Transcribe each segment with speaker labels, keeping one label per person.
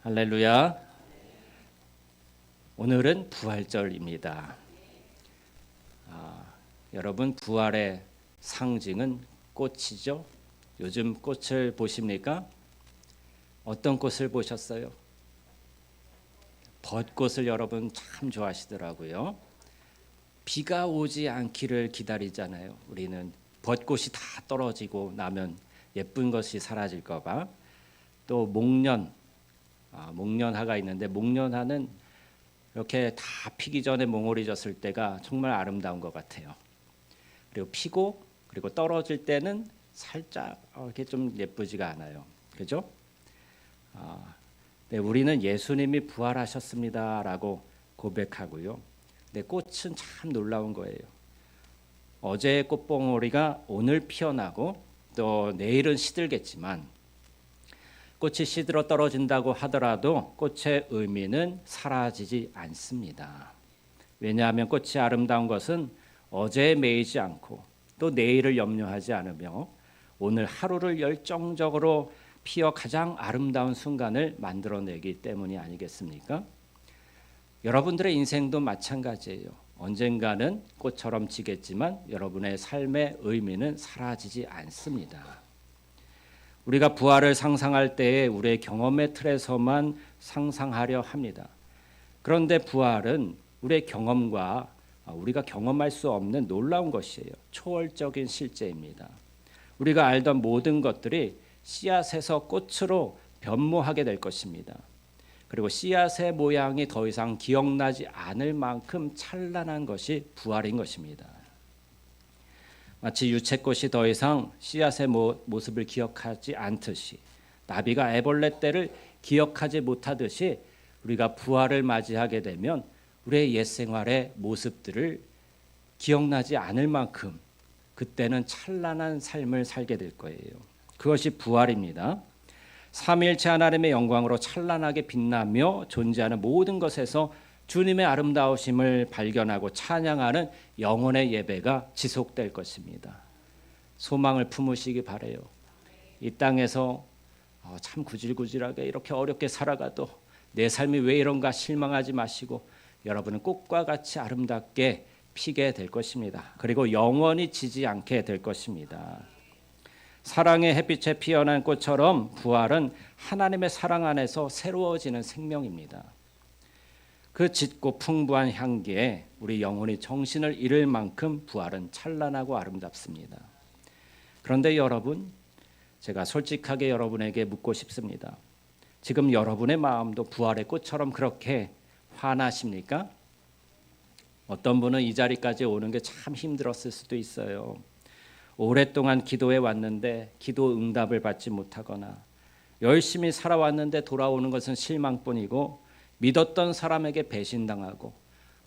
Speaker 1: 할렐루야. 오늘은 부활절입니다. 여러분, 부활의 상징은 꽃이죠. 요즘 꽃을 보십니까? 어떤 꽃을 보셨어요? 벚꽃을 여러분 참 좋아하시더라고요. 비가 오지 않기를 기다리잖아요. 우리는 벚꽃이 다 떨어지고 나면 예쁜 것이 사라질까 봐. 또 목련화가 있는데, 목련화는 이렇게 다 피기 전에 몽골이 졌을 때가 정말 아름다운 것 같아요. 그리고 피고 그리고 떨어질 때는 살짝 이렇게 좀 예쁘지가 않아요. 그죠? 네, 우리는 예수님이 부활하셨습니다라고 고백하고요. 네, 꽃은 참 놀라운 거예요. 어제의 꽃봉오리가 오늘 피어나고 또 내일은 시들겠지만, 꽃이 시들어 떨어진다고 하더라도 꽃의 의미는 사라지지 않습니다. 왜냐하면 꽃이 아름다운 것은 어제에 매이지 않고 또 내일을 염려하지 않으며 오늘 하루를 열정적으로 피어 가장 아름다운 순간을 만들어내기 때문이 아니겠습니까? 여러분들의 인생도 마찬가지예요. 언젠가는 꽃처럼 지겠지만 여러분의 삶의 의미는 사라지지 않습니다. 우리가 부활을 상상할 때에 우리의 경험의 틀에서만 상상하려 합니다. 그런데 부활은 우리의 경험과 우리가 경험할 수 없는 놀라운 것이에요. 초월적인 실제입니다. 우리가 알던 모든 것들이 씨앗에서 꽃으로 변모하게 될 것입니다. 그리고 씨앗의 모양이 더 이상 기억나지 않을 만큼 찬란한 것이 부활인 것입니다. 마치 유채꽃이 더 이상 씨앗의 모습을 기억하지 않듯이, 나비가 애벌레 때를 기억하지 못하듯이, 우리가 부활을 맞이하게 되면 우리의 옛 생활의 모습들을 기억나지 않을 만큼 그때는 찬란한 삶을 살게 될 거예요. 그것이 부활입니다. 삼위일체 하나님의 영광으로 찬란하게 빛나며 존재하는 모든 것에서 주님의 아름다우심을 발견하고 찬양하는 영혼의 예배가 지속될 것입니다. 소망을 품으시기 바라요. 이 땅에서 참 구질구질하게 이렇게 어렵게 살아가도 내 삶이 왜 이런가 실망하지 마시고 여러분은 꽃과 같이 아름답게 피게 될 것입니다. 그리고 영원히 지지 않게 될 것입니다. 사랑의 햇빛에 피어난 꽃처럼 부활은 하나님의 사랑 안에서 새로워지는 생명입니다. 그 짙고 풍부한 향기에 우리 영혼이 정신을 잃을 만큼 부활은 찬란하고 아름답습니다. 그런데 여러분, 제가 솔직하게 여러분에게 묻고 싶습니다. 지금 여러분의 마음도 부활의 꽃처럼 그렇게 환하십니까? 어떤 분은 이 자리까지 오는 게 참 힘들었을 수도 있어요. 오랫동안 기도해 왔는데 기도 응답을 받지 못하거나, 열심히 살아왔는데 돌아오는 것은 실망뿐이고, 믿었던 사람에게 배신당하고,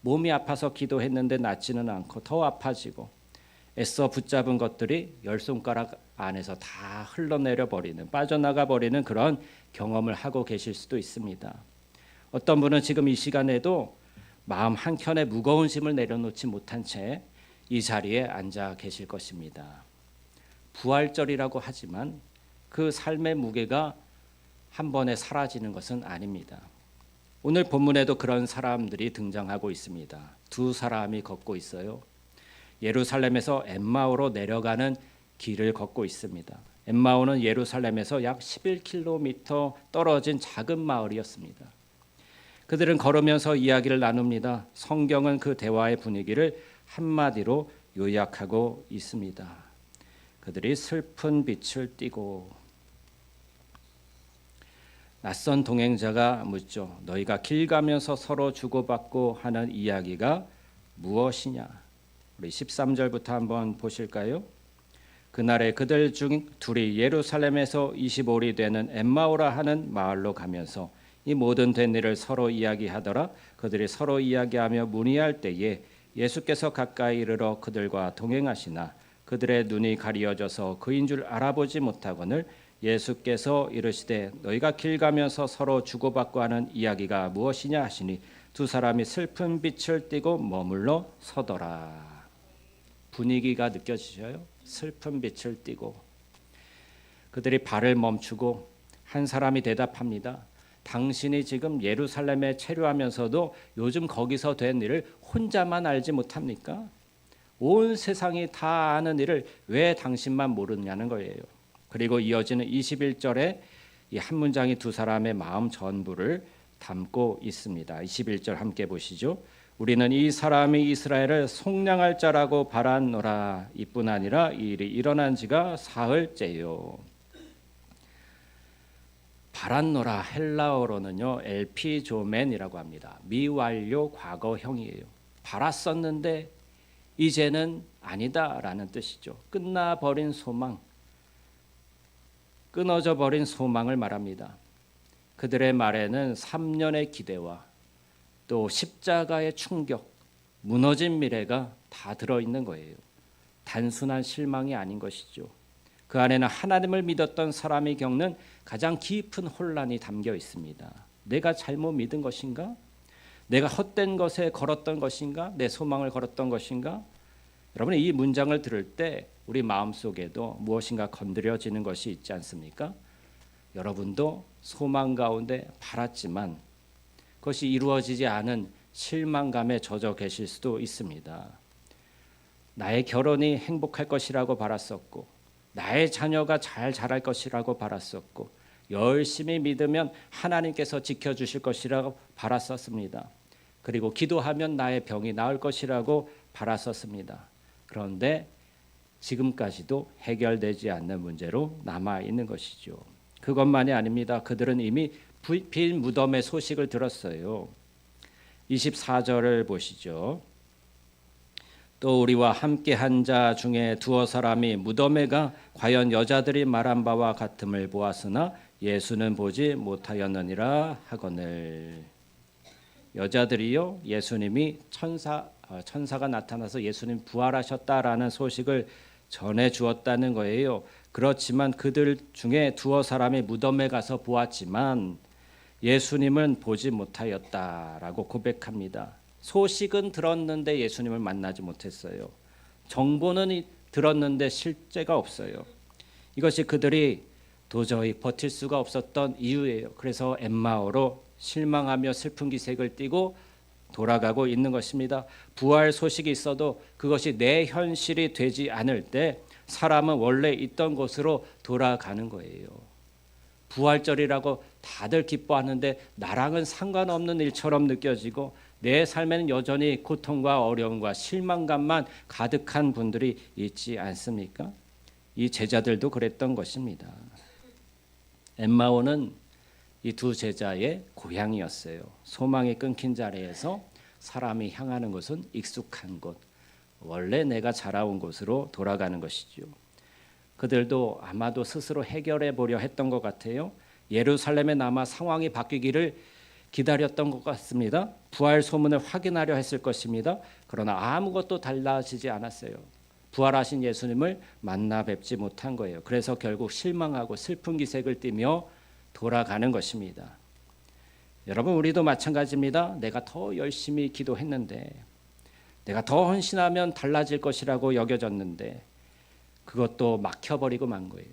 Speaker 1: 몸이 아파서 기도했는데 낫지는 않고 더 아파지고, 애써 붙잡은 것들이 열 손가락 안에서 다 흘러내려 버리는, 빠져나가 버리는 그런 경험을 하고 계실 수도 있습니다. 어떤 분은 지금 이 시간에도 마음 한켠에 무거운 짐을 내려놓지 못한 채 이 자리에 앉아 계실 것입니다. 부활절이라고 하지만 그 삶의 무게가 한 번에 사라지는 것은 아닙니다. 오늘 본문에도 그런 사람들이 등장하고 있습니다. 두 사람이 걷고 있어요. 예루살렘에서 엠마오로 내려가는 길을 걷고 있습니다. 엠마오는 예루살렘에서 약 11km 떨어진 작은 마을이었습니다. 그들은 걸으면서 이야기를 나눕니다. 성경은 그 대화의 분위기를 한마디로 요약하고 있습니다. 그들이 슬픈 빛을 띠고, 낯선 동행자가 묻죠. 너희가 길 가면서 서로 주고받고 하는 이야기가 무엇이냐? 우리 13절부터 한번 보실까요? 그날에 그들 중 둘이 예루살렘에서 25리 되는 엠마오라 하는 마을로 가면서 이 모든 된 일을 서로 이야기하더라. 그들이 서로 이야기하며 문의할 때에 예수께서 가까이 이르러 그들과 동행하시나 그들의 눈이 가리어져서 그인 줄 알아보지 못하거늘 예수께서 이르시되 너희가 길 가면서 서로 주고받고 하는 이야기가 무엇이냐 하시니 두 사람이 슬픈 빛을 띠고 머물러 서더라. 분위기가 느껴지셔요? 슬픈 빛을 띠고. 그들이 발을 멈추고 한 사람이 대답합니다. 당신이 지금 예루살렘에 체류하면서도 요즘 거기서 된 일을 혼자만 알지 못합니까? 온 세상이 다 아는 일을 왜 당신만 모르냐는 거예요. 그리고 이어지는 21절에 이 한 문장이 두 사람의 마음 전부를 담고 있습니다. 21절 함께 보시죠. 우리는 이 사람이 이스라엘을 속량할 자라고 바랐노라. 이뿐 아니라 이 일이 일어난 지가 사흘째요. 바란노라 헬라어로는요 엘피조멘이라고 합니다. 미완료 과거형이에요. 바랐었는데 이제는 아니다라는 뜻이죠. 끝나버린 소망, 끊어져 버린 소망을 말합니다. 그들의 말에는 3년의 기대와 또 십자가의 충격, 무너진 미래가 다 들어있는 거예요. 단순한 실망이 아닌 것이죠. 그 안에는 하나님을 믿었던 사람이 겪는 가장 깊은 혼란이 담겨 있습니다. 내가 잘못 믿은 것인가? 내가 헛된 것에 걸었던 것인가? 내 소망을 걸었던 것인가? 여러분 이 문장을 들을 때 우리 마음속에도 무엇인가 건드려지는 것이 있지 않습니까? 여러분도 소망 가운데 바랐지만 그것이 이루어지지 않은 실망감에 젖어 계실 수도 있습니다. 나의 결혼이 행복할 것이라고 바랐었고 나의 자녀가 잘 자랄 것이라고 바랐었고 열심히 믿으면 하나님께서 지켜주실 것이라고 바랐었습니다. 그리고 기도하면 나의 병이 나을 것이라고 바랐었습니다. 그런데 지금까지도 해결되지 않는 문제로 남아있는 것이죠. 그것만이 아닙니다. 그들은 이미 빈 무덤의 소식을 들었어요. 24절을 보시죠. 또 우리와 함께 한 자 중에 두어 사람이 무덤에 가 과연 여자들이 말한 바와 같음을 보았으나 예수는 보지 못하였느니라 하거늘. 여자들이요 예수님이 천사가 나타나서 예수님 부활하셨다라는 소식을 전해 주었다는 거예요. 그렇지만 그들 중에 두어 사람이 무덤에 가서 보았지만 예수님은 보지 못하였다라고 고백합니다. 소식은 들었는데 예수님을 만나지 못했어요. 정보는 들었는데 실제가 없어요. 이것이 그들이 도저히 버틸 수가 없었던 이유예요. 그래서 엠마오로 실망하며 슬픈 기색을 띠고 돌아가고 있는 것입니다. 부활 소식이 있어도 그것이 내 현실이 되지 않을 때 사람은 원래 있던 곳으로 돌아가는 거예요. 부활절이라고 다들 기뻐하는데 나랑은 상관없는 일처럼 느껴지고 내 삶에는 여전히 고통과 어려움과 실망감만 가득한 분들이 있지 않습니까? 이 제자들도 그랬던 것입니다. 엠마오는 이 두 제자의 고향이었어요. 소망이 끊긴 자리에서 사람이 향하는 곳은 익숙한 곳, 원래 내가 자라온 곳으로 돌아가는 것이죠. 그들도 아마도 스스로 해결해 보려 했던 것 같아요. 예루살렘에 남아 상황이 바뀌기를 기다렸던 것 같습니다. 부활 소문을 확인하려 했을 것입니다. 그러나 아무것도 달라지지 않았어요. 부활하신 예수님을 만나 뵙지 못한 거예요. 그래서 결국 실망하고 슬픈 기색을 띠며 돌아가는 것입니다. 여러분 우리도 마찬가지입니다. 내가 더 열심히 기도했는데 내가 더 헌신하면 달라질 것이라고 여겨졌는데 그것도 막혀버리고 만 거예요.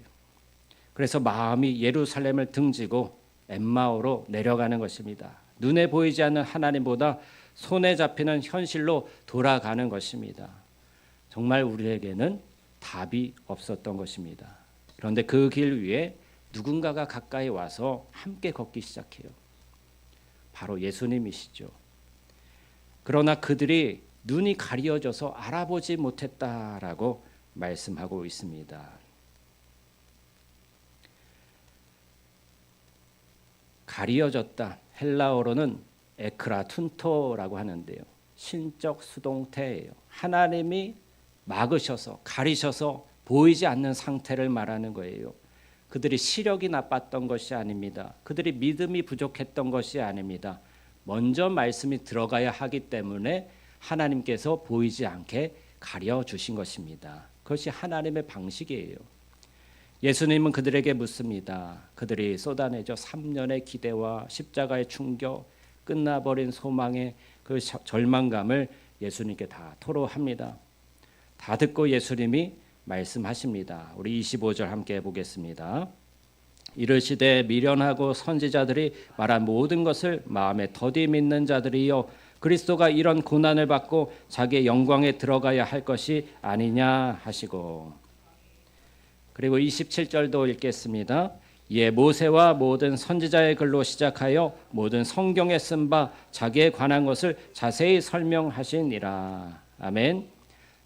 Speaker 1: 그래서 마음이 예루살렘을 등지고 엠마오로 내려가는 것입니다. 눈에 보이지 않는 하나님보다 손에 잡히는 현실로 돌아가는 것입니다. 정말 우리에게는 답이 없었던 것입니다. 그런데 그 길 위에 누군가가 가까이 와서 함께 걷기 시작해요. 바로 예수님이시죠. 그러나 그들이 눈이 가려져서 알아보지 못했다라고 말씀하고 있습니다. 가리어졌다. 헬라어로는 에크라툰토라고 하는데요. 신적 수동태예요. 하나님이 막으셔서 가리셔서 보이지 않는 상태를 말하는 거예요. 그들이 시력이 나빴던 것이 아닙니다. 그들이 믿음이 부족했던 것이 아닙니다. 먼저 말씀이 들어가야 하기 때문에 하나님께서 보이지 않게 가려주신 것입니다. 그것이 하나님의 방식이에요. 예수님은 그들에게 묻습니다. 그들이 쏟아내죠. 3년의 기대와 십자가의 충격, 끝나버린 소망의 그 절망감을 예수님께 다 토로합니다. 다 듣고 예수님이 말씀하십니다. 우리 25절 함께 보겠습니다. 이르시되 미련하고 선지자들이 말한 모든 것을 마음에 더디 믿는 자들이여 그리스도가 이런 고난을 받고 자기의 영광에 들어가야 할 것이 아니냐 하시고. 그리고 27절도 읽겠습니다. 이에 모세와 모든 선지자의 글로 시작하여 모든 성경에 쓴 바 자기에 관한 것을 자세히 설명하시니라. 아멘.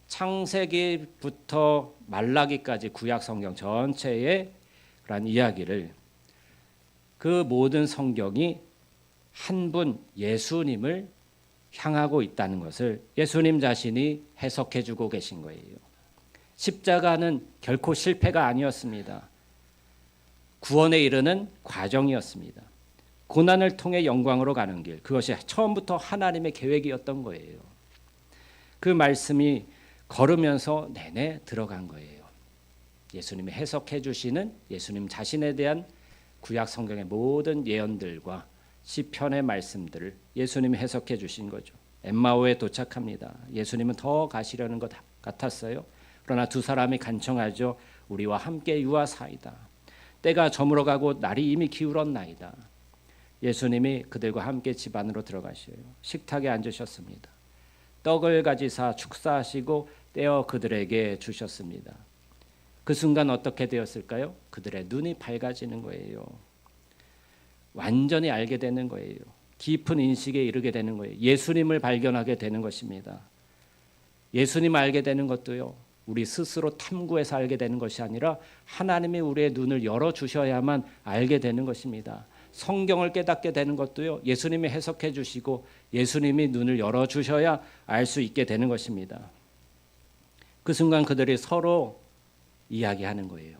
Speaker 1: 창세기부터 말라기까지 구약 성경 전체의 그런 이야기를, 그 모든 성경이 한 분 예수님을 향하고 있다는 것을 예수님 자신이 해석해 주고 계신 거예요. 십자가는 결코 실패가 아니었습니다. 구원에 이르는 과정이었습니다. 고난을 통해 영광으로 가는 길, 그것이 처음부터 하나님의 계획이었던 거예요. 그 말씀이 걸으면서 내내 들어간 거예요. 예수님이 해석해 주시는 예수님 자신에 대한 구약 성경의 모든 예언들과 시편의 말씀들을 예수님이 해석해 주신 거죠. 엠마오에 도착합니다. 예수님은 더 가시려는 것 같았어요. 그러나 두 사람이 간청하죠. 우리와 함께 유하사이다. 때가 저물어가고 날이 이미 기울었나이다. 예수님이 그들과 함께 집 안으로 들어가셔요. 식탁에 앉으셨습니다. 떡을 가지사 축사하시고 떼어 그들에게 주셨습니다. 그 순간 어떻게 되었을까요? 그들의 눈이 밝아지는 거예요. 완전히 알게 되는 거예요. 깊은 인식에 이르게 되는 거예요. 예수님을 발견하게 되는 것입니다. 예수님을 알게 되는 것도요, 우리 스스로 탐구해서 알게 되는 것이 아니라 하나님이 우리의 눈을 열어주셔야만 알게 되는 것입니다. 성경을 깨닫게 되는 것도요, 예수님이 해석해 주시고 예수님이 눈을 열어주셔야 알 수 있게 되는 것입니다. 그 순간 그들이 서로 이야기하는 거예요.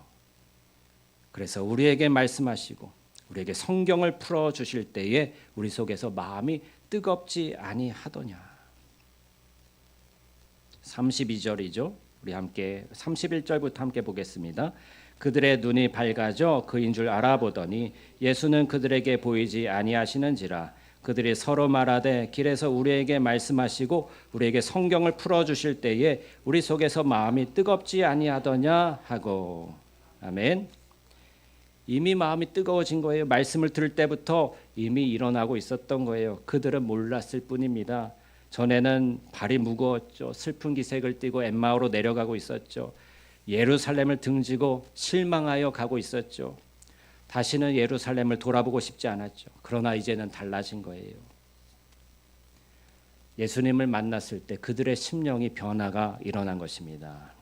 Speaker 1: 그래서 우리에게 말씀하시고 우리에게 성경을 풀어주실 때에 우리 속에서 마음이 뜨겁지 아니하더냐. 32절이죠. 우리 함께 31절부터 함께 보겠습니다. 그들의 눈이 밝아져 그인 줄 알아보더니 예수는 그들에게 보이지 아니하시는지라. 그들이 서로 말하되 길에서 우리에게 말씀하시고 우리에게 성경을 풀어주실 때에 우리 속에서 마음이 뜨겁지 아니하더냐 하고. 아멘. 이미 마음이 뜨거워진 거예요. 말씀을 들을 때부터 이미 일어나고 있었던 거예요. 그들은 몰랐을 뿐입니다. 전에는 발이 무거웠죠. 슬픈 기색을 띠고 엠마오로 내려가고 있었죠. 예루살렘을 등지고 실망하여 가고 있었죠. 다시는 예루살렘을 돌아보고 싶지 않았죠. 그러나 이제는 달라진 거예요. 예수님을 만났을 때 그들의 심령이 변화가 일어난 것입니다.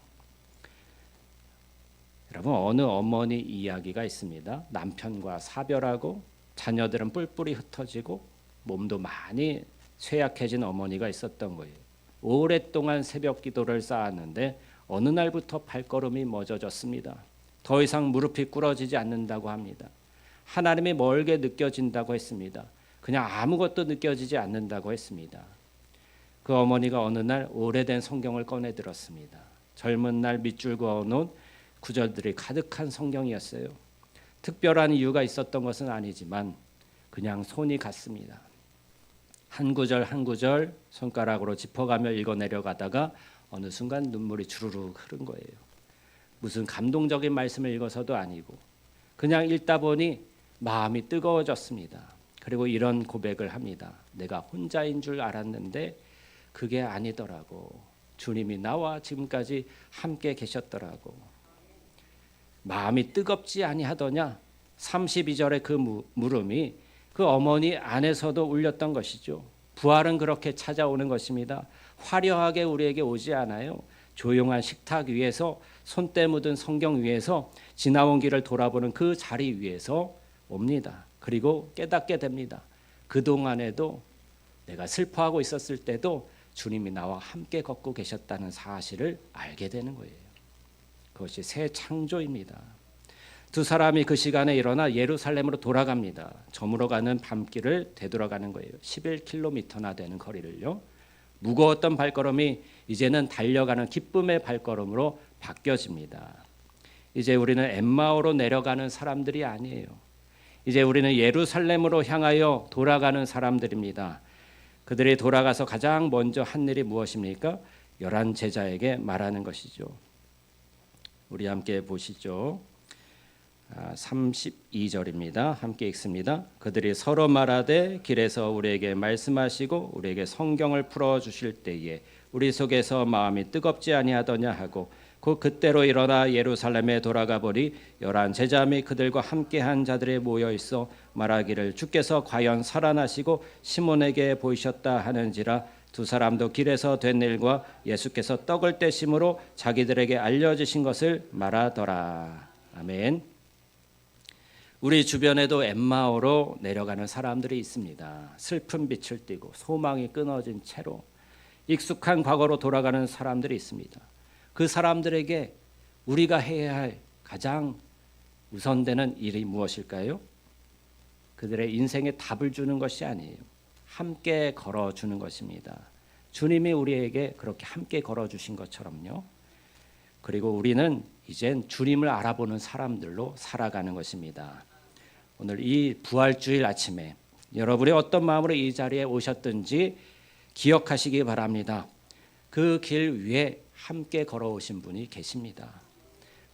Speaker 1: 여러분, 어느 어머니 이야기가 있습니다. 남편과 사별하고 자녀들은 뿔뿔이 흩어지고 몸도 많이 쇠약해진 어머니가 있었던 거예요. 오랫동안 새벽 기도를 쌓았는데 어느 날부터 발걸음이 멎어졌습니다. 더 이상 무릎이 꿇어지지 않는다고 합니다. 하나님이 멀게 느껴진다고 했습니다. 그냥 아무것도 느껴지지 않는다고 했습니다. 그 어머니가 어느 날 오래된 성경을 꺼내 들었습니다. 젊은 날 밑줄 그어놓은 구절들이 가득한 성경이었어요. 특별한 이유가 있었던 것은 아니지만 그냥 손이 갔습니다. 한 구절 한 구절 손가락으로 짚어가며 읽어 내려가다가 어느 순간 눈물이 주르륵 흐른 거예요. 무슨 감동적인 말씀을 읽어서도 아니고 그냥 읽다 보니 마음이 뜨거워졌습니다. 그리고 이런 고백을 합니다. 내가 혼자인 줄 알았는데 그게 아니더라고. 주님이 나와 지금까지 함께 계셨더라고. 마음이 뜨겁지 아니하더냐. 32절의 그 물음이 그 어머니 안에서도 울렸던 것이죠. 부활은 그렇게 찾아오는 것입니다. 화려하게 우리에게 오지 않아요. 조용한 식탁 위에서 손때 묻은 성경 위에서 지나온 길을 돌아보는 그 자리 위에서 옵니다. 그리고 깨닫게 됩니다. 그동안에도 내가 슬퍼하고 있었을 때도 주님이 나와 함께 걷고 계셨다는 사실을 알게 되는 거예요. 그것이 새 창조입니다. 두 사람이 그 시간에 일어나 예루살렘으로 돌아갑니다. 저물어가는 밤길을 되돌아가는 거예요. 11km나 되는 거리를요. 무거웠던 발걸음이 이제는 달려가는 기쁨의 발걸음으로 바뀌어집니다. 이제 우리는 엠마오로 내려가는 사람들이 아니에요. 이제 우리는 예루살렘으로 향하여 돌아가는 사람들입니다. 그들이 돌아가서 가장 먼저 한 일이 무엇입니까? 11 제자에게 말하는 것이죠. 우리 함께 보시죠. 32절입니다. 함께 읽습니다. 그들이 서로 말하되 길에서 우리에게 말씀하시고 우리에게 성경을 풀어 주실 때에 우리 속에서 마음이 뜨겁지 아니하더냐 하고 곧 그때로 일어나 예루살렘에 돌아가 보니 11 제자 및 그들과 함께한 자들이 모여 있어 말하기를 주께서 과연 살아나시고 시몬에게 보이셨다 하는지라. 두 사람도 길에서 된 일과 예수께서 떡을 떼심으로 자기들에게 알려주신 것을 말하더라. 아멘. 우리 주변에도 엠마오로 내려가는 사람들이 있습니다. 슬픈 빛을 띠고 소망이 끊어진 채로 익숙한 과거로 돌아가는 사람들이 있습니다. 그 사람들에게 우리가 해야 할 가장 우선되는 일이 무엇일까요? 그들의 인생에 답을 주는 것이 아니에요. 함께 걸어주는 것입니다. 주님이 우리에게 그렇게 함께 걸어주신 것처럼요. 그리고 우리는 이젠 주님을 알아보는 사람들로 살아가는 것입니다. 오늘 이 부활주일 아침에 여러분이 어떤 마음으로 이 자리에 오셨든지 기억하시기 바랍니다. 그 길 위에 함께 걸어오신 분이 계십니다.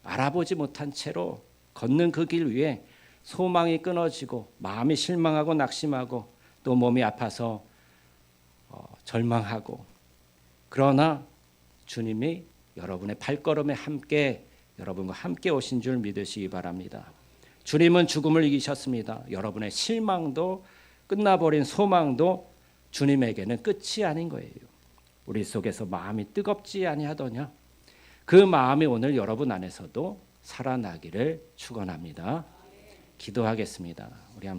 Speaker 1: 알아보지 못한 채로 걷는 그 길 위에 소망이 끊어지고 마음이 실망하고 낙심하고 또 몸이 아파서 절망하고, 그러나 주님이 여러분의 발걸음에 함께 여러분과 함께 오신 줄 믿으시기 바랍니다. 주님은 죽음을 이기셨습니다. 여러분의 실망도 끝나버린 소망도 주님에게는 끝이 아닌 거예요. 우리 속에서 마음이 뜨겁지 아니하더냐? 그 마음이 오늘 여러분 안에서도 살아나기를 축원합니다. 기도하겠습니다. 우리